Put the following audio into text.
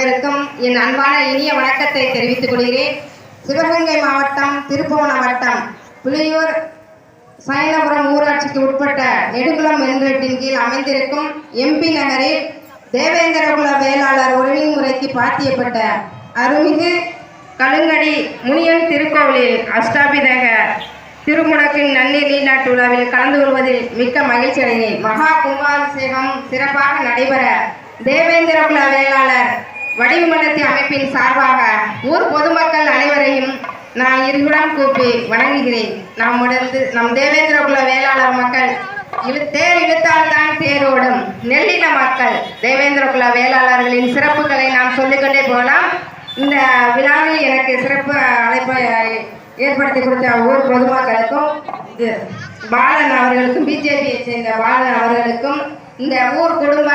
அனைவருக்கும் என் அன்பான இனிய வணக்கத்தை தெரிவித்துக் கொள்கிறேன். சிவகங்கை மாவட்டம் திருப்புவனம் வட்டம் புலியூர் சயனபுரம் ஊராட்சிக்கு உட்பட்ட நெடுங்குளம் மென்கேட்டின் கீழ் அமைந்திருக்கும் எம்பி நகரில் தேவேந்திரகுல வேளாளர் ஒழுங்குமுறைக்கு பாத்தியப்பட்ட அருள்மிகு கழுங்கடி முனியன் திருக்கோவிலில் அஷ்டாபிதக திருமுடக்கின் நன்னீர் நீராட்டு விழாவில் கலந்து கொள்வதில் மிக்க மகிழ்ச்சி அடைந்தேன். மகா கும்பாபிஷேகம் சிறப்பாக நடைபெற தேவேந்திரகுல வேளாளர் வடிவமண்டலத்தி அமைப்பின் சார்பாக ஊர் பொதுமக்கள் அனைவரையும் நான் இருகுடம் கூப்பி வணங்குகிறேன். நம் தேவேந்திரகுல வேளாளர் மக்கள் தேர் இழுத்தால்தான் தேரோடும் நெல்லின மக்கள் தேவேந்திரகுல வேளாளர்களின் சிறப்புகளை நாம் சொல்லிக்கொண்டே போகலாம். இந்த விழாவில் எனக்கு சிறப்பு அழைப்பை ஏற்படுத்தி கொடுத்த ஊர் பொதுமக்களுக்கும் பாலன் அவர்களுக்கும் பிஜேபியை சேர்ந்த பாலன் அவர்களுக்கும் இந்த ஊர் குடும்ப